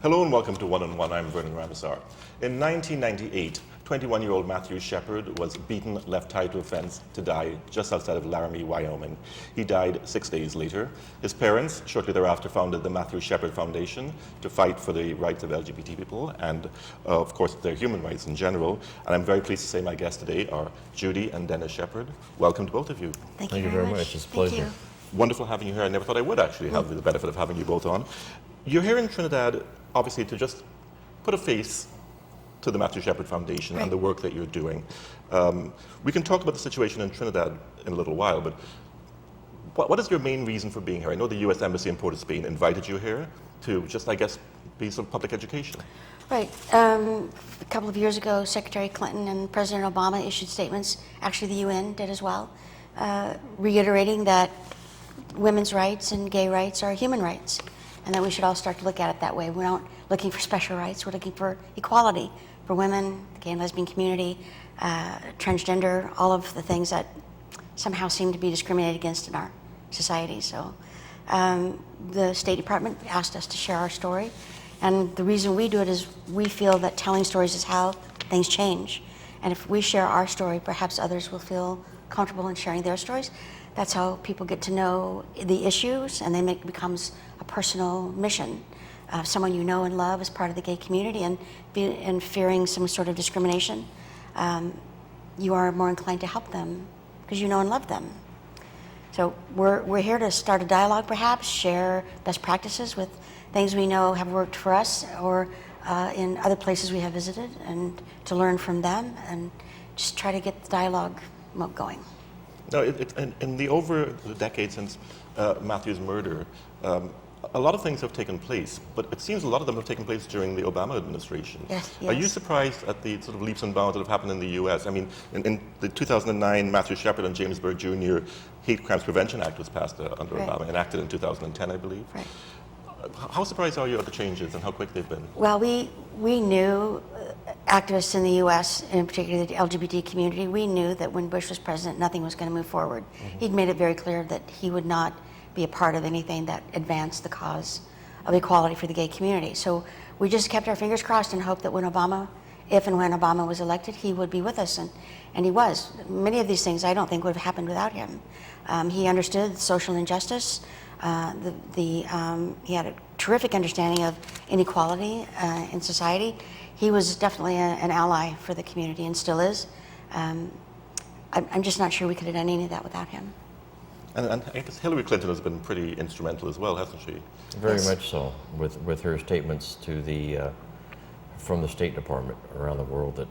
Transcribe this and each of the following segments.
Hello and welcome to One on One. I'm Vernon Ramazar. In 1998, 21-year-old Matthew Shepard was beaten, left tied to a fence to die just outside of Laramie, Wyoming. He died 6 days later. His parents shortly thereafter founded the Matthew Shepard Foundation to fight for the rights of LGBT people and, of course, their human rights in general. And I'm very pleased to say my guests today are Judy and Dennis Shepard. Welcome to both of you. Thank you very much. It's a pleasure. Wonderful having you here. I never thought I would actually have the benefit of having you both on. You're here in Trinidad, obviously, to just put a face to the Matthew Shepard Foundation and the work that you're doing. We can talk about the situation in Trinidad in a little while, but what is your main reason for being here? I know the U.S. Embassy in Port of Spain invited you here to just, I guess, be some public education. Right. A couple of years ago, Secretary Clinton and President Obama issued statements, actually the UN did as well, reiterating that women's rights and gay rights are human rights, and that we should all start to look at it that way. We're not looking for special rights, we're looking for equality for women, the gay and lesbian community, transgender, all of the things that somehow seem to be discriminated against in our society. So the State Department asked us to share our story, and the reason we do it is we feel that telling stories is how things change. And if we share our story, perhaps others will feel comfortable in sharing their stories. That's how people get to know the issues, and it becomes a personal mission. Someone you know and love as part of the gay community, and fearing some sort of discrimination, you are more inclined to help them because you know and love them. So we're here to start a dialogue, perhaps, share best practices with things we know have worked for us or in other places we have visited, and to learn from them and just try to get the dialogue going. Now, over the decade since Matthew's murder, a lot of things have taken place, but it seems a lot of them have taken place during the Obama administration. Yes. Are you surprised at the sort of leaps and bounds that have happened in the U.S.? I mean, in the 2009 Matthew Shepard and James Byrd Jr. Hate Crimes Prevention Act was passed under Obama, enacted in 2010, I believe. Right. How surprised are you at the changes and how quick they've been? Well, we knew, activists in the U.S., in particular the LGBT community, we knew that when Bush was president, nothing was going to move forward. Mm-hmm. He'd made it very clear that he would not be a part of anything that advanced the cause of equality for the gay community. So we just kept our fingers crossed and hoped that if and when Obama was elected, he would be with us, and he was. Many of these things I don't think would have happened without him. He understood social injustice. He had a terrific understanding of inequality in society. He was definitely an ally for the community and still is. I'm just not sure we could have done any of that without him. And I guess Hillary Clinton has been pretty instrumental as well, hasn't she? Very much so, with her statements to from the State Department around the world that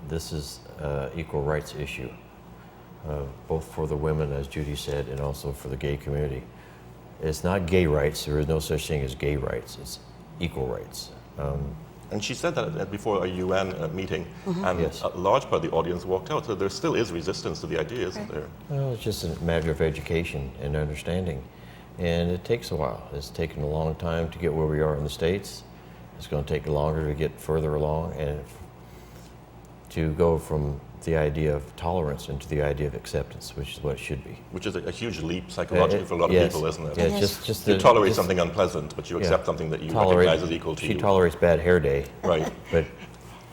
this is an equal rights issue, both for the women, as Judy said, and also for the gay community. It's not gay rights. There is no such thing as gay rights. It's equal rights. And she said that before a UN meeting, mm-hmm. and yes. A large part of the audience walked out. So there still is resistance to the idea, isn't there? Well, it's just a matter of education and understanding. And it takes a while. It's taken a long time to get where we are in the States. It's going to take longer to get further along, and to go from the idea of tolerance into the idea of acceptance, which is what it should be. Which is a huge leap psychologically for a lot of people, isn't it? Yeah, Yes. You tolerate something unpleasant, but you accept something that you recognize as equal to you. She tolerates bad hair day. Right. But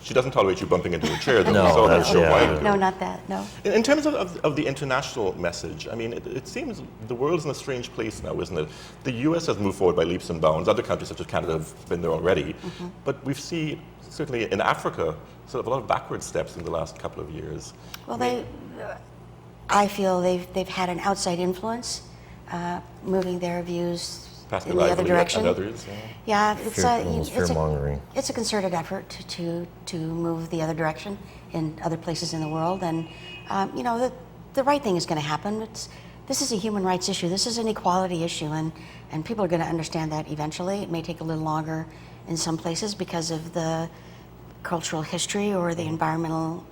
she doesn't tolerate you bumping into a chair that No, we saw on her that's- show yeah. a while ago. No, not that, no. In terms of the international message, I mean, it seems the world's in a strange place now, isn't it? The U.S. has moved forward by leaps and bounds. Other countries such as Canada have been there already. Mm-hmm. But we've seen, certainly in Africa, sort of a lot of backward steps in the last couple of years. Well, I feel they've had an outside influence, moving their views Pascal in the other direction. And others. Yeah, fear-mongering. it's a concerted effort to move the other direction in other places in the world, and the right thing is going to happen. This is a human rights issue. This is an equality issue, and people are going to understand that eventually. It may take a little longer in some places because of the cultural history or the environmental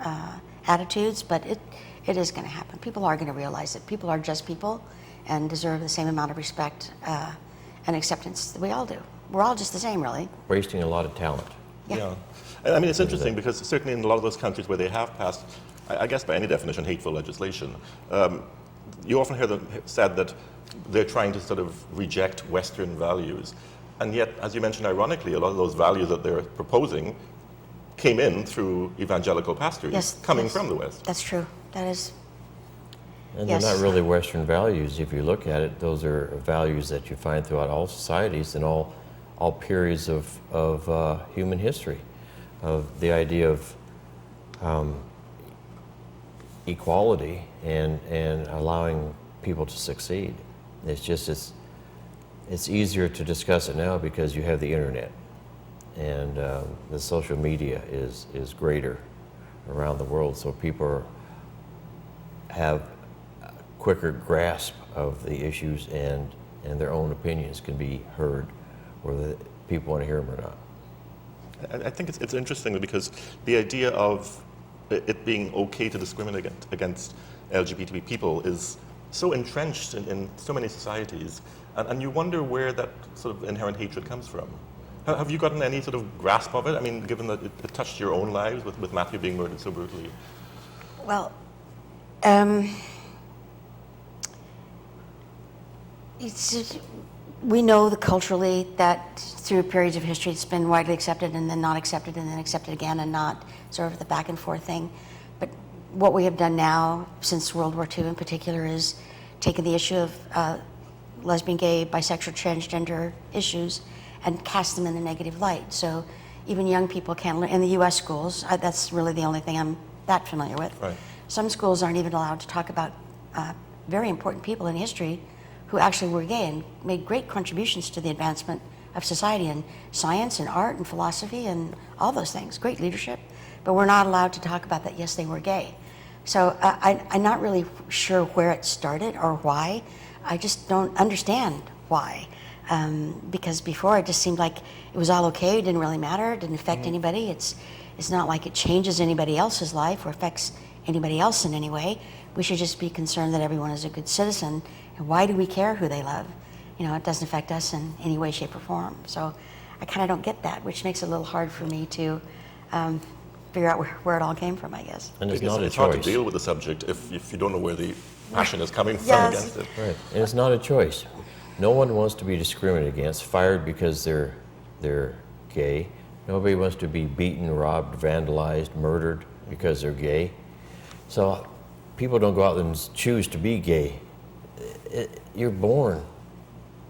attitudes, but it is going to happen. People are going to realize that people are just people and deserve the same amount of respect and acceptance that we all do. We're all just the same, really. Wasting a lot of talent. Yeah. I mean, it's interesting because certainly in a lot of those countries where they have passed, I guess by any definition, hateful legislation, you often hear them said that they're trying to sort of reject Western values. And yet, as you mentioned, ironically, a lot of those values that they're proposing came in through evangelical pastors Yes, coming yes. from the West. That's true. That is, And Yes. they're not really Western values. If you look at it, those are values that you find throughout all societies and all periods of human history, of the idea of equality and allowing people to succeed. It's just it's easier to discuss it now because you have the internet, and the social media is greater around the world, so people have a quicker grasp of the issues, and their own opinions can be heard, whether people want to hear them or not. I think it's interesting because the idea of it being okay to discriminate against LGBT people is so entrenched in so many societies, and you wonder where that sort of inherent hatred comes from. Have you gotten any sort of grasp of it? I mean, given that it touched your own lives with Matthew being murdered so brutally. well, we know that culturally that through periods of history it's been widely accepted and then not accepted and then accepted again and not, sort of the back and forth thing. But what we have done now since World War II in particular is taken the issue of lesbian, gay, bisexual, transgender issues and cast them in a negative light. So even young people can't learn in the U.S. schools. That's really the only thing I'm that familiar with. Right. Some schools aren't even allowed to talk about very important people in history who actually were gay and made great contributions to the advancement of society in science and art and philosophy and all those things, great leadership. But we're not allowed to talk about that, yes, they were gay. So I'm not really sure where it started or why. I just don't understand why. Because before it just seemed like it was all okay, it didn't really matter, it didn't affect anybody. It's not like it changes anybody else's life or affects anybody else in any way. We should just be concerned that everyone is a good citizen. And why do we care who they love? You know, it doesn't affect us in any way, shape, or form. So I kind of don't get that, which makes it a little hard for me to figure out where it all came from, I guess. And it's Because not a it's hard to choice. deal with the subject if you don't know where the passion is coming from Yes. against it. Right, and it's not a choice. No one wants to be discriminated against, fired because they're gay. Nobody wants to be beaten, robbed, vandalized, murdered because they're gay. So people don't go out and choose to be gay. You're born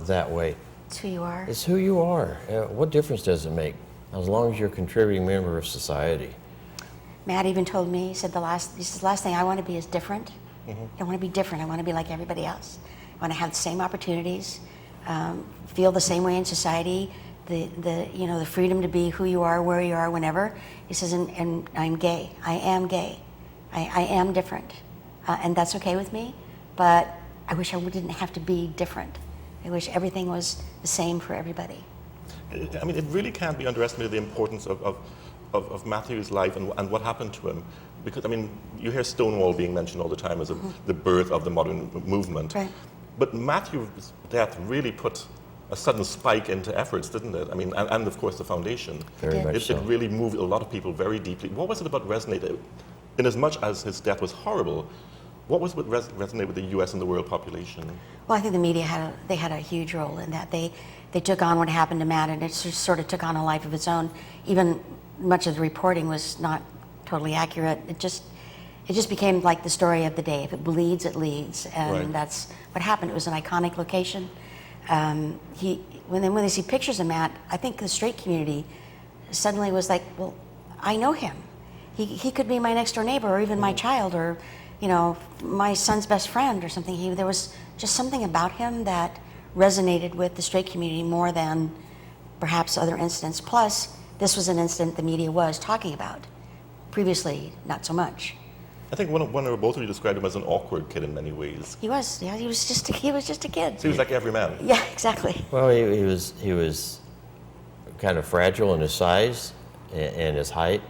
that way. It's who you are. It's who you are. What difference does it make? As long as you're a contributing member of society. Matt even told me, he said the last thing I want to be is different. I don't want to be different. I want to be like everybody else. I want to have the same opportunities, feel the same way in society, the freedom to be who you are, where you are, whenever. He says, and I'm gay. I am gay. I am different, and that's okay with me. But I wish I didn't have to be different. I wish everything was the same for everybody. I mean, it really can't be underestimated the importance of Matthew's life and what happened to him. Because, I mean, you hear Stonewall being mentioned all the time as the birth of the modern movement. Right. But Matthew's death really put a sudden spike into efforts, didn't it? I mean, and of course the foundation. Very did. much It so. really moved a lot of people very deeply. What was it about resonated? In as much as his death was horrible, what was what resonated with the U.S. and the world population? Well, I think the media had a huge role in that. They took on what happened to Matt, and it sort of took on a life of its own. Even much of the reporting was not totally accurate. It just became like the story of the day. If it bleeds, it leads, and Right. that's what happened. It was an iconic location. When they see pictures of Matt, I think the straight community suddenly was like, well, I know him. He could be my next door neighbor, or even my child, or my son's best friend, or something. There was just something about him that resonated with the straight community more than perhaps other incidents. Plus, this was an incident the media was talking about. Previously, not so much. I think one or both of you described him as an awkward kid in many ways. He was, yeah, he was just a kid. So he was like every man. Yeah, exactly. Well, he was kind of fragile in his size and his height.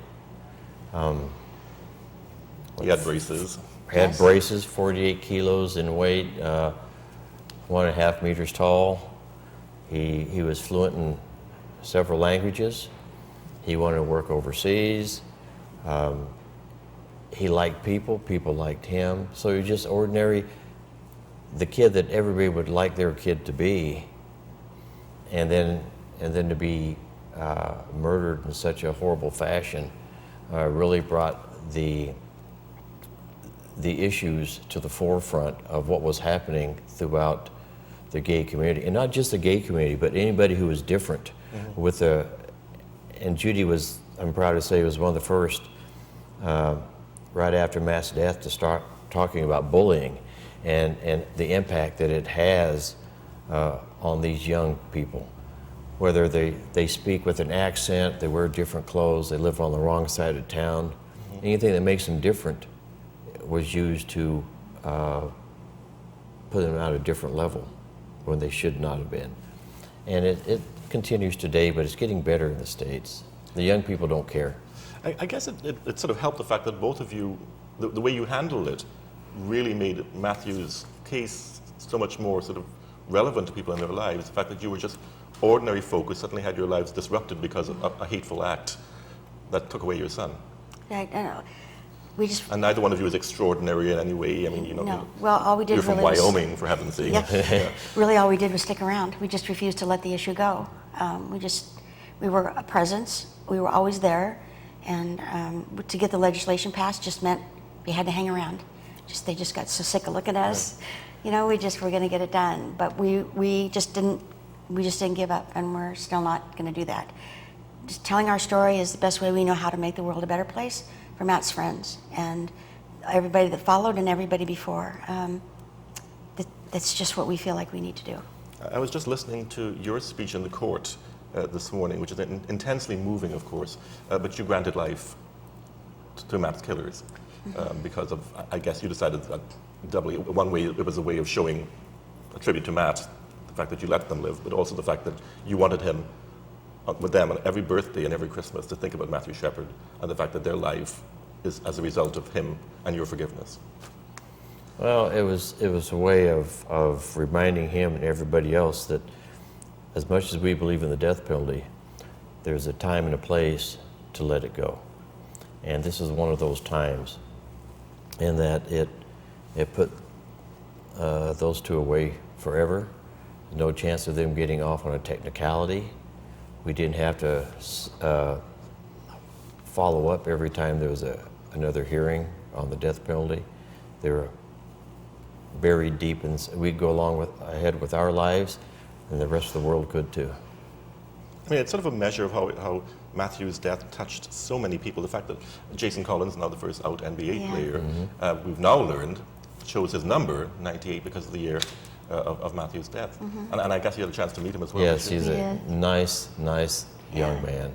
He had braces. Had Yes. braces, 48 kilos in weight, 1.5 meters tall. He was fluent in several languages. He wanted to work overseas. He liked people. People liked him. So he was just ordinary, the kid that everybody would like their kid to be. And then and then to be murdered in such a horrible fashion really brought the issues to the forefront of what was happening throughout the gay community, and not just the gay community, but anybody who was different. With and Judy was, I'm proud to say, was one of the first right after Matt's death to start talking about bullying and the impact that it has on these young people. Whether they speak with an accent, they wear different clothes, they live on the wrong side of town, anything that makes them different was used to put them at a different level when they should not have been. And it continues today, but it's getting better in the States. The young people don't care. I guess it sort of helped the fact that both of you, the way you handled it, really made Matthew's case so much more sort of relevant to people in their lives. The fact that you were just ordinary folk who suddenly had your lives disrupted because of a hateful act that took away your son. I know. We just, And neither one of you is extraordinary in any way. I mean, you know, no. Well, all we did you're from really was- Wyoming, for heaven's sake. Yeah. Really, all we did was stick around. We just refused to let the issue go. We were a presence. We were always there, and to get the legislation passed just meant we had to hang around. They just got so sick of looking at us. You know, we just were going to get it done, but we just didn't give up, and we're still not going to do that. Just telling our story is the best way we know how to make the world a better place for Matt's friends and everybody that followed and everybody before. That's just what we feel like we need to do. I was just listening to your speech in the court this morning, which is intensely moving, of course, but you granted life to Matt's killers because of, I guess you decided that doubly, one way it was a way of showing a tribute to Matt, the fact that you let them live, but also the fact that you wanted him with them on every birthday and every Christmas to think about Matthew Shepard and the fact that their life is as a result of him and your forgiveness. Well, it was a way of reminding him and everybody else that as much as we believe in the death penalty, there's a time and a place to let it go. And this is one of those times, in that it put those two away forever. No chance of them getting off on a technicality. We didn't have to follow up every time there was another hearing on the death penalty. They were buried deep, and we'd go ahead with our lives, and the rest of the world could too. I mean, it's sort of a measure of how Matthew's death touched so many people. The fact that Jason Collins, now the first out NBA player, we've now learned, chose his number, 98, because of the year of Matthew's death. And I guess you had a chance to meet him as well. Yes, he's a nice young man.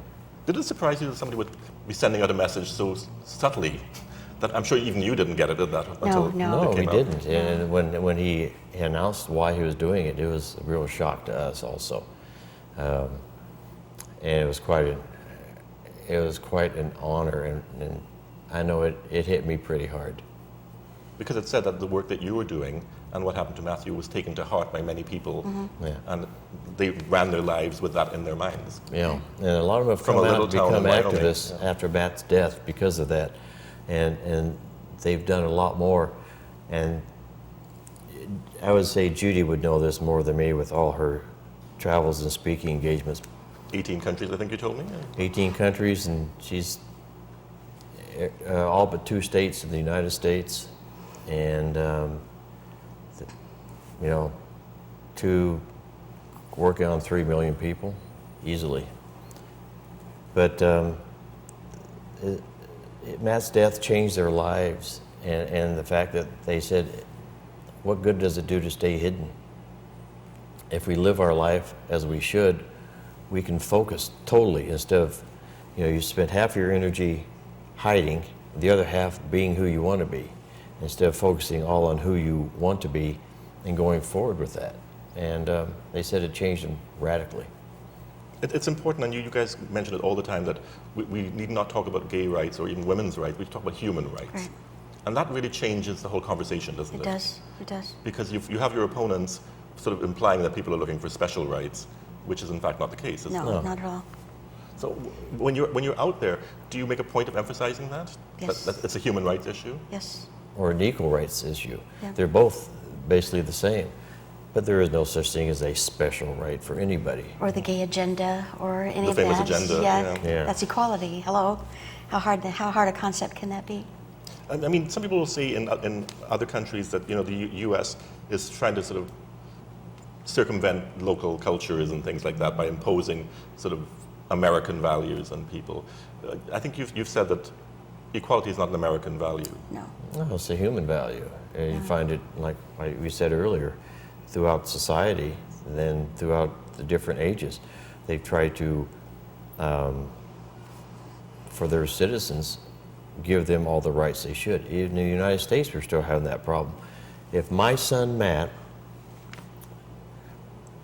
Did it surprise you that somebody would be sending out a message so subtly that I'm sure even you didn't get it at that until No, it came we out? didn't. And when he announced why he was doing it, it was a real shock to us also. And it was quite an honor, and I know it hit me pretty hard. Because it said that the work that you were doing and what happened to Matthew was taken to heart by many people, Yeah. and they ran their lives with that in their minds. Yeah, and a lot of them have From come a out little and town become in Wyoming. activists after Matt's death because of that, and they've done a lot more. And I would say Judy would know this more than me with all her travels and speaking engagements. 18 countries, I think you told me. 18 countries, and she's all but 2 states in the United States, and working on 3 million people easily. But Matt's death changed their lives, and the fact that they said, what good does it do to stay hidden? If we live our life as we should, we can focus totally instead of, you spend half your energy hiding, the other half being who you want to be, instead of focusing all on who you want to be and going forward with that. And they said it changed them radically. It's important, and you guys mention it all the time, that we need not talk about gay rights or even women's rights, we talk about human rights. Right. And that really changes the whole conversation, doesn't it? It does. Because you have your opponents sort of implying that people are looking for special rights, which is in fact not the case. Is it? No, not at all. So when you're out there, do you make a point of emphasizing that? Yes. That it's a human rights issue? Yes. Or an equal rights issue. Yeah. They're both basically the same. But there is no such thing as a special right for anybody. Or the gay agenda, or any The of that. famous agenda, yeah. That's equality. Hello, how hard a concept can that be? I mean, some people will say in other countries that the U.S. is trying to sort of circumvent local cultures and things like that by imposing sort of American values on people. I think you've said that equality is not an American value. No. No, it's a human value. And you find it, like we said earlier, throughout society, and then throughout the different ages. They've tried to, for their citizens, give them all the rights they should. Even in the United States, we're still having that problem. If my son Matt,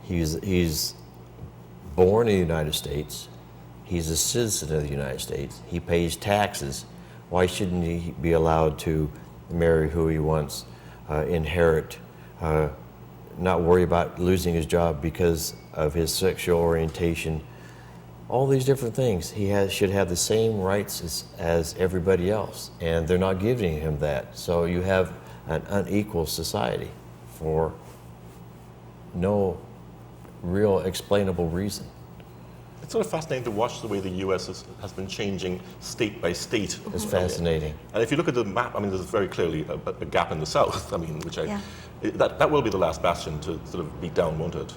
he's born in the United States, he's a citizen of the United States, he pays taxes, why shouldn't he be allowed to marry who he wants, inherit, not worry about losing his job because of his sexual orientation? All these different things. He should have the same rights as everybody else, and they're not giving him that. So you have an unequal society for no real explainable reason. It's sort of fascinating to watch the way the U.S. has been changing state by state. It's fascinating. And if you look at the map, I mean, there's very clearly a gap in the South. I mean, that will be the last bastion to sort of beat down, won't it?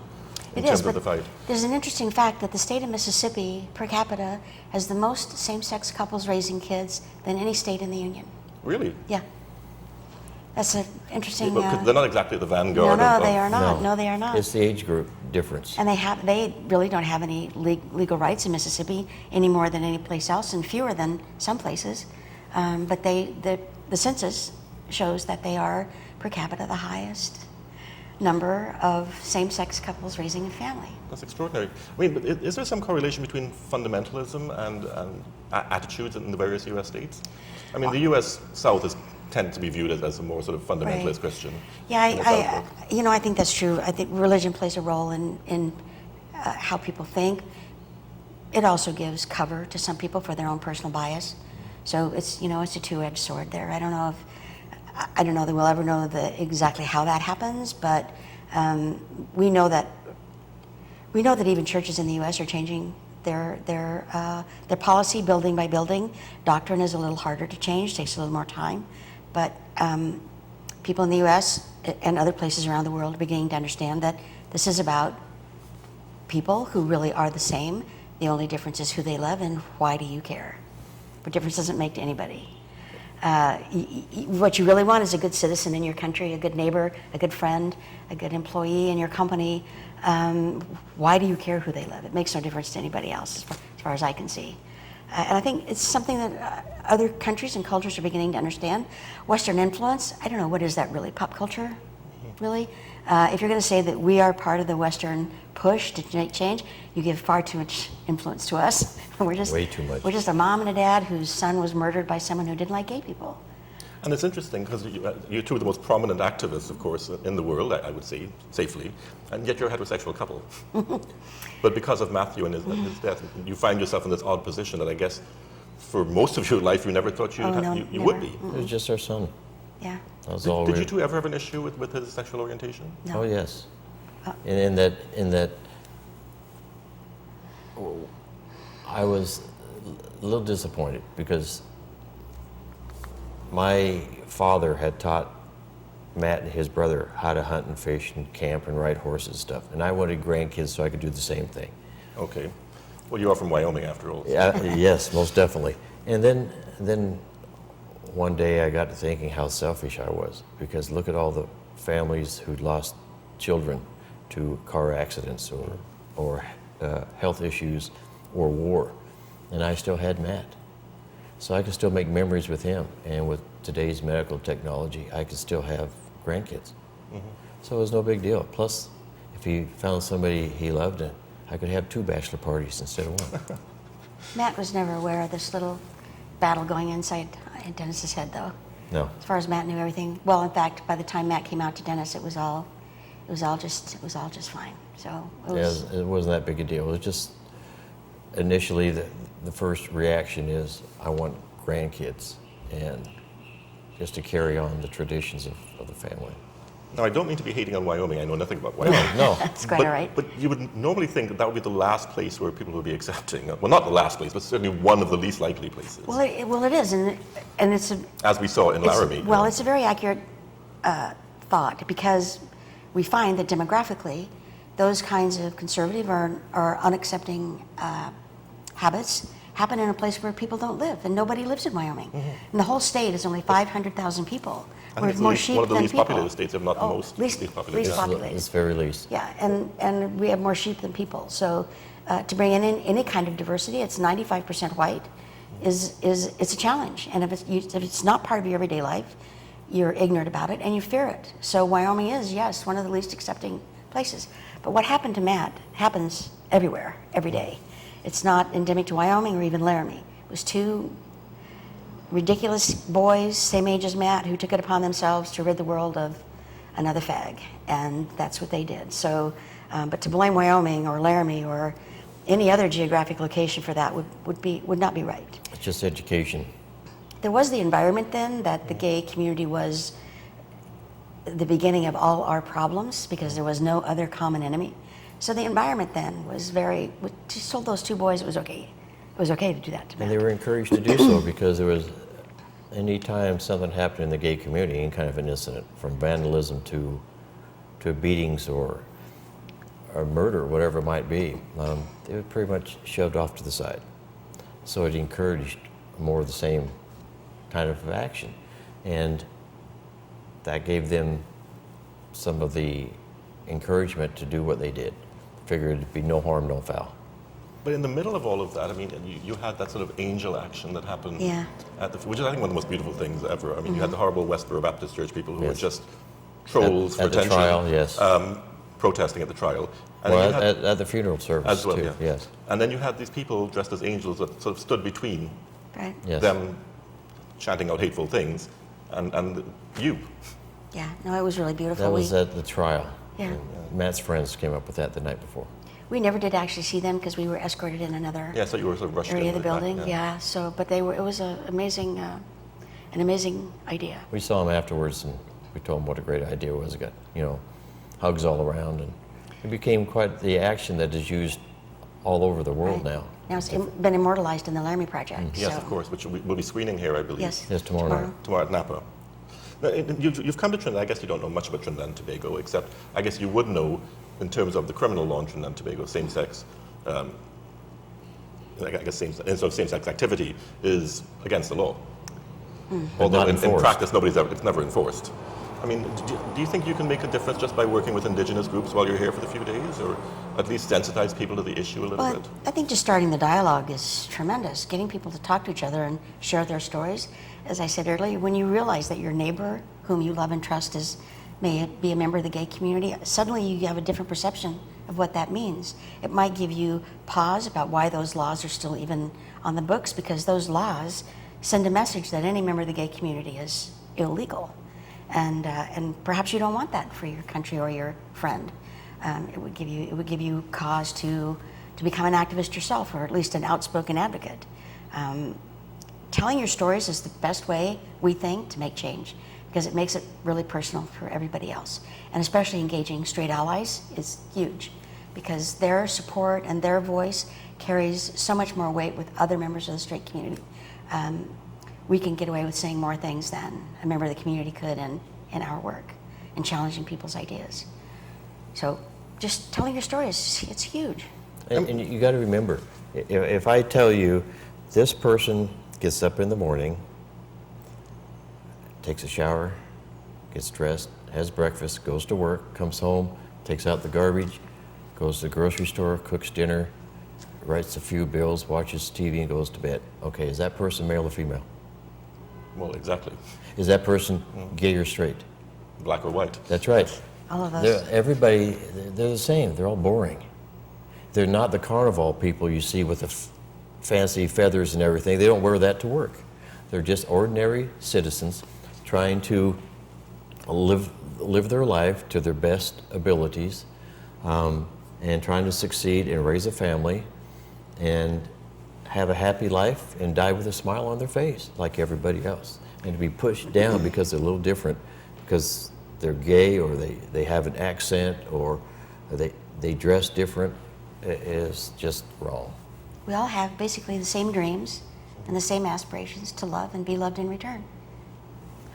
It is, but there's an interesting fact that the state of Mississippi, per capita, has the most same-sex couples raising kids than any state in the Union. Really? Yeah. That's an interesting... Yeah, but they're not exactly the vanguard. No, they are not. No, they are not. It's the age group difference. And they really don't have any legal rights in Mississippi any more than any place else, and fewer than some places. But the census shows that they are, per capita, the highest number of same-sex couples raising a family. That's extraordinary. I mean, but is there some correlation between fundamentalism and attitudes in the various U.S. states? I mean, the U.S. South tend to be viewed as a more sort of fundamentalist Right. Christian. Yeah, I think that's true. I think religion plays a role in how people think. It also gives cover to some people for their own personal bias. So it's a two-edged sword there. I don't know that we'll ever know exactly how that happens, but we know that even churches in the U.S. are changing their policy building by building. Doctrine is a little harder to change, takes a little more time, but people in the U.S. and other places around the world are beginning to understand that this is about people who really are the same. The only difference is who they love and why do you care? What difference does it make to anybody? What you really want is a good citizen in your country, a good neighbor, a good friend, a good employee in your company. Why do you care who they love? It makes no difference to anybody else, as far as I can see. And I think it's something that other countries and cultures are beginning to understand. Western influence, I don't know, what is that really? Pop culture, really? If you're going to say that we are part of the Western push to make change, you give far too much influence to us. Way too much. We're just a mom and a dad whose son was murdered by someone who didn't like gay people. And it's interesting because you're two of the most prominent activists, of course, in the world, I would say, safely, and yet you're a heterosexual couple. But because of Matthew and his death, you find yourself in this odd position that I guess for most of your life you never thought you would be. It was just our son. Yeah. That was all. Did you two ever have an issue with his sexual orientation? No. Oh yes. In that, I was a little disappointed because my father had taught Matt and his brother how to hunt and fish and camp and ride horses and stuff, and I wanted grandkids so I could do the same thing. Okay. Well, you are from Wyoming, after all. Yes, most definitely. And then one day I got to thinking how selfish I was, because look at all the families who'd lost children to car accidents or health issues or war, and I still had Matt. So I could still make memories with him, and with today's medical technology, I could still have grandkids. Mm-hmm. So it was no big deal. Plus, if he found somebody he loved, I could have 2 bachelor parties instead of 1. Matt was never aware of this little battle going inside Dennis's head, though. No. As far as Matt knew everything. Well, in fact, by the time Matt came out to Dennis, it was all just fine. So it wasn't that big a deal. It was just initially the first reaction is I want grandkids, and just to carry on the traditions of the family. Now, I don't mean to be hating on Wyoming. I know nothing about Wyoming. No. That's quite But, all right. but you would normally think that that would be the last place where people would be accepting. Well, not the last place, but certainly one of the least likely places. Well, it is, and it's a as we saw in Laramie. well, it's a very accurate thought, because we find that demographically, those kinds of conservative or unaccepting habits happen in a place where people don't live, and nobody lives in Wyoming. And the whole state is only 500,000 people. I We think have it's more least, sheep one of the than least people. populated states, if not the most least populated. least Yeah. populated. It's very least. Yeah, and we have more sheep than people. So to bring in any kind of diversity, it's 95% white, it's a challenge. And if it's not part of your everyday life, you're ignorant about it and you fear it. So Wyoming is, yes, one of the least accepting places. But what happened to Matt happens everywhere, every day. It's not endemic to Wyoming or even Laramie. It was two ridiculous boys, same age as Matt, who took it upon themselves to rid the world of another fag, and that's what they did. So, but to blame Wyoming or Laramie or any other geographic location for that would not be right. It's just education. There was the environment then that the gay community was the beginning of all our problems, because there was no other common enemy. So the environment then was very, just told those two boys it was okay. It was okay to do that to Matt. And they were encouraged to do so because there was, any time something happened in the gay community, any kind of an incident, from vandalism to beatings or murder, whatever it might be, they were pretty much shoved off to the side. So it encouraged more of the same kind of action. And that gave them some of the encouragement to do what they did. Figured it'd be no harm, no foul. But in the middle of all of that, I mean, you had that sort of angel action that happened, Yeah. which is, I think, one of the most beautiful things ever. I mean, you had the horrible Westboro Baptist Church people who were Yes. just trolls for At the attention. trial, yes. Protesting at the trial. And then Well, you had, at the funeral service as well, too. yeah. Yes. And then you had these people dressed as angels that sort of stood between Right? Yes. them chanting out hateful things and you. Yeah, no, it was really beautiful. That was at the trial. Yeah. And, Matt's friends came up with that the night before. We never did actually see them because we were escorted in another Yeah, so you were sort of rushed area in of the like that, building. Yeah. So, but they were. It was an amazing idea. We saw him afterwards, and we told him what a great idea it was. It got, hugs all around, and it became quite the action that is used all over the world Right. now. Now it's been immortalized in the Laramie Project. Yes, so- of course, which we'll be screening here, I believe. Yes. Yes, tomorrow night. Tomorrow at Napa. Now, you've come to Trinidad. I guess you don't know much about Trinidad and Tobago, except I guess you would know in terms of the criminal law in Trinidad and Tobago, same-sex. I guess same-sex activity is against the law. Although not in enforced. practice, it's never enforced. I mean, do you think you can make a difference just by working with indigenous groups while you're here for the few days, or at least sensitize people to the issue a little Well, bit? I think just starting the dialogue is tremendous. Getting people to talk to each other and share their stories. As I said earlier, when you realize that your neighbor, whom you love and trust, may be a member of the gay community, suddenly you have a different perception of what that means. It might give you pause about why those laws are still even on the books, because those laws send a message that any member of the gay community is illegal. And perhaps you don't want that for your country or your friend. It would give you cause to become an activist yourself, or at least an outspoken advocate. Telling your stories is the best way, we think, to make change, because it makes it really personal for everybody else. And especially engaging straight allies is huge, because their support and their voice carries so much more weight with other members of the straight community. We can get away with saying more things than a member of the community could in our work, and challenging people's ideas. So just telling your stories, it's huge. And you got to remember, if I tell you this person gets up in the morning, takes a shower, gets dressed, has breakfast, goes to work, comes home, takes out the garbage, goes to the grocery store, cooks dinner, writes a few bills, watches TV, and goes to bed. Okay, is that person male or female? Well, exactly. Is that person gay or straight? Black or white. That's right. All of us. Everybody, they're the same. They're all boring. They're not the carnival people you see with the fancy feathers and everything. They don't wear that to work. They're just ordinary citizens trying to live their life to their best abilities, and trying to succeed and raise a family and have a happy life and die with a smile on their face like everybody else. And to be pushed down because they're a little different, because they're gay, or they have an accent, or they dress different, is just wrong. We all have basically the same dreams and the same aspirations to love and be loved in return.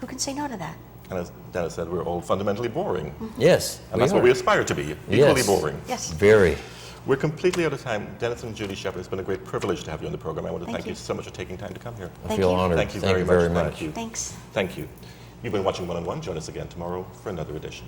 Who can say no to that? And as Dennis said, we're all fundamentally boring. Yes, And that's what we aspire to be, equally Yes. boring. Yes. Very. We're completely out of time. Dennis and Judy Shepard, it's been a great privilege to have you on the program. I want to Thank thank you you so much for taking time to come here. I Thank feel you. honored. Thank you Thank very you much. very much. Thank you. Thanks. Thank you. You've been watching One on One. Join us again tomorrow for another edition.